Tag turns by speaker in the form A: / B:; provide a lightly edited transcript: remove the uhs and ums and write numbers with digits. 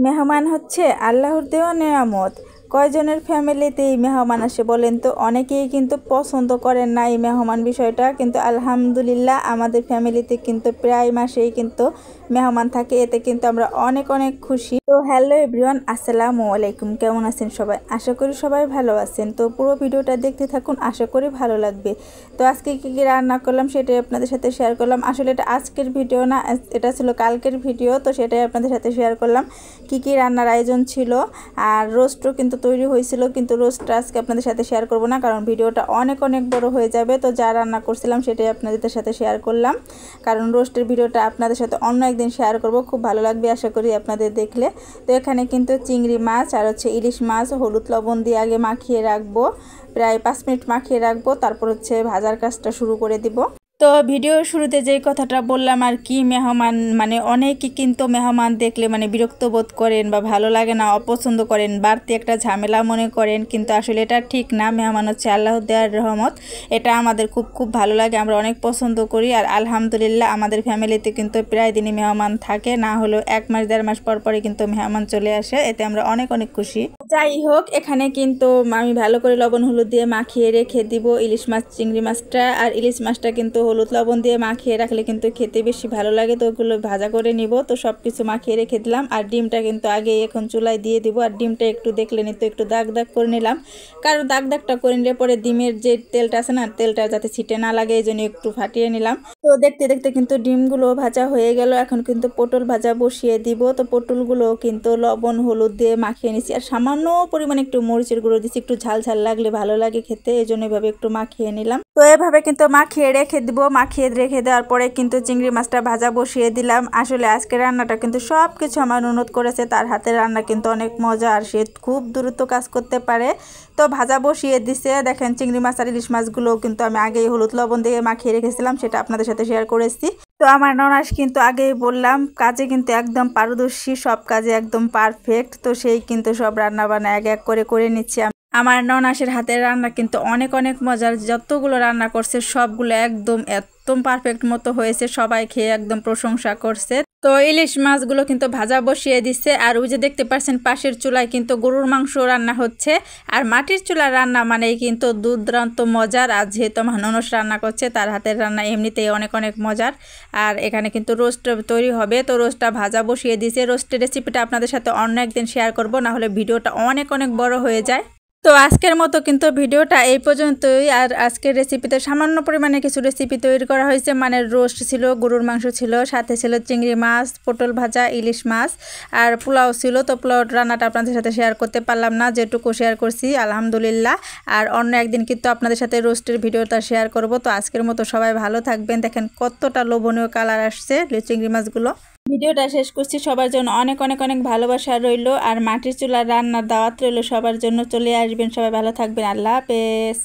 A: মেহমান হচ্ছে আল্লাহর দেওয়া নেয়ামত। কয়জনের ফ্যামিলিতে এই মেহমান আসে বলেন তো? অনেকেই কিন্তু পছন্দ করেন না এই মেহমান বিষয়টা, কিন্তু আলহামদুলিল্লাহ আমাদের ফ্যামিলিতে কিন্তু প্রায় মাসেই কিন্তু মেহমান থাকে, এতে কিন্তু আমরা অনেক অনেক খুশি। তো হ্যালো এভরিওয়ান, আসসালামু আলাইকুম। কেমন আছেন সবাই? আশা করি সবাই ভালো আছেন। তো পুরো ভিডিওটা দেখতে থাকুন, আশা করি ভালো লাগবে। তো আজকে কী কী রান্না করলাম সেটাই আপনাদের সাথে শেয়ার করলাম। আসলে এটা আজকের ভিডিও না, এটা ছিল কালকের ভিডিও, তো সেটাই আপনাদের সাথে শেয়ার করলাম কী কী রান্নার আয়োজন ছিল। আর রোস্টও কিন্তু তৈরি হয়েছিল, কিন্তু রোস্টটা আজকে আপনাদের সাথে শেয়ার করব না, কারণ ভিডিওটা অনেক অনেক বড় হয়ে যাবে। তো যা রান্না করছিলাম সেটাই আপনাদের সাথে শেয়ার করলাম, কারণ রোস্টের ভিডিওটা আপনাদের সাথে অন্য একদিন শেয়ার করব, খুব ভালো লাগবে আশা করি আপনাদের দেখলে। তো এখানে কিন্তু চিংড়ি মাছ আর হচ্ছে ইলিশ মাছ হলুদ লবণ দিয়ে আগে মাখিয়ে রাখবো, প্রায় 5 মিনিট মাখিয়ে রাখবো, তারপর হচ্ছে ভাজার কাজটা শুরু করে দিব। তো ভিডিওর শুরুতে যেই কথাটা বললাম আর কি, মেহমান মানে অনেকে কিন্তু মেহমান দেখলে মানে বিরক্ত বোধ করেন বা ভালো লাগে না, অপছন্দ করেন, বাড়তি একটা ঝামেলা মনে করেন, কিন্তু আসলে এটা ঠিক না। মেহমান হচ্ছে আল্লাহর দেওয়ার রহমত, এটা আমাদের খুব খুব ভালো লাগে, আমরা অনেক পছন্দ করি। আর আলহামদুলিল্লাহ আমাদের ফ্যামিলিতে কিন্তু প্রায় দিনই মেহমান থাকে, না হলেও 1 মাস 1.5 মাস পর পরে কিন্তু মেহমান চলে আসে, এতে আমরা অনেক অনেক খুশি। যাই হোক, এখানে কিন্তু আমি ভালো করে লবণ হলুদ দিয়ে মাখিয়ে রেখে দিব ইলিশ মাছ চিংড়ি মাছটা। আর ইলিশ মাছটা কিন্তু হলুদ লবণ দিয়ে মাখিয়ে রাখলে কিন্তু খেতে বেশি ভালো লাগে, তো ওগুলো ভাজা করে নিব। তো সব কিছু মাখিয়ে রেখে দিলাম। আর ডিমটা কিন্তু আগে এখন চুলায় দিয়ে দিব। আর ডিমটা একটু দেখলে নিতে একটু দাগ দাগ করে নিলাম, কারণ দাগ দাগটা করে নিলে পরে ডিমের যে তেলটা আছে না, তেলটা যাতে ছিটে না লাগে, এই জন্য একটু ফাটিয়ে নিলাম। তো দেখতে দেখতে কিন্তু ডিমগুলো ভাজা হয়ে গেল। এখন কিন্তু পটল ভাজা বসিয়ে দিব। তো পটলগুলো কিন্তু লবণ হলুদ দিয়ে মাখিয়ে নিছি, আর সামান্য পরিমাণে একটু মরিচের গুঁড়ো দিচ্ছি, একটু ঝাল ঝাল লাগলে ভালো লাগে খেতে, এই জন্য এভাবে একটু মাখিয়ে নিলাম। তো এভাবে কিন্তু মাখিয়ে রেখে দিব। মাখিয়ে রেখে দেওয়ার পরে কিন্তু চিংড়ি মাছটা ভাজা বসিয়ে দিলাম। আসলে আজকে রান্নাটা কিন্তু সব কিছু আমার ননদ করেছে, তার হাতের রান্না কিন্তু অনেক মজা, আর সে খুব দ্রুত কাজ করতে পারে। তো ভাজা বসিয়ে দিছে। দেখেন চিংড়ি মাছ আর ইলিশ মাছগুলো কিন্তু আমি আগেই হলুদ লবণ দিয়ে মাখিয়ে রেখেছিলাম, সেটা আপনাদের সাথে শেয়ার করেছি। তো আমার ননাস কিন্তু আগেই বললাম কাজে কিন্তু একদম পারদর্শী, সব কাজে একদম পারফেক্ট। তো সেই কিন্তু সব রান্না বান্না এক এক করে করে নিচ্ছি। আমার ননাসের হাতের রান্না কিন্তু অনেক অনেক মজার, যতগুলো রান্না করছে সবগুলো একদম একদম পারফেক্ট মতো হয়েছে, সবাই খেয়ে একদম প্রশংসা করছে। তো ইলিশ মাছগুলো কিন্তু ভাজা বসিয়ে দিচ্ছে। আর ওই যে দেখতে পাচ্ছেন পাশের চুলায় কিন্তু গরুর মাংস রান্না হচ্ছে। আর মাটির চুলার রান্না মানেই কিন্তু দুর্দান্ত মজার। আর যেহেতু আমার ননস রান্না করছে, তার হাতের রান্না এমনিতেই অনেক অনেক মজার। আর এখানে কিন্তু রোস্ট তৈরি হবে, তো রোস্টটা ভাজা বসিয়ে দিয়েছে। রোস্টের রেসিপিটা আপনাদের সাথে অন্য একদিন শেয়ার করব, না হলে ভিডিওটা অনেক অনেক বড় হয়ে যায়। তো আজকের মতো কিন্তু ভিডিওটা এই পর্যন্তই। আর আজকের রেসিপিতে সামান্য পরিমাণে কিছু রেসিপি তৈরি করা হয়েছে, মানে রোস্ট ছিল, গরুর মাংস ছিল, সাথে ছিল চিংড়ি মাছ, পটল ভাজা, ইলিশ মাছ, আর পোলাও ছিল। তো পোলাও রান্নাটা আপনাদের সাথে শেয়ার করতে পারলাম না, যেটুকু শেয়ার করছি আলহামদুলিল্লাহ। আর অন্য একদিন কিন্তু আপনাদের সাথে রোস্টের ভিডিওটা শেয়ার করব। তো আজকের মতো সবাই ভালো থাকবেন। দেখেন কতটা লোভনীয় কালার আসছে চিংড়ি মাছগুলো। ভিডিওটা শেষ করছি, সবার জন্য অনেক অনেক অনেক ভালোবাসা রইল। আর মাটির চুলার রান্নার দাওয়াত রইল সবার জন্য, চলে আসবেন, সবাই ভালো থাকবেন। আল্লাহ হাফেজ।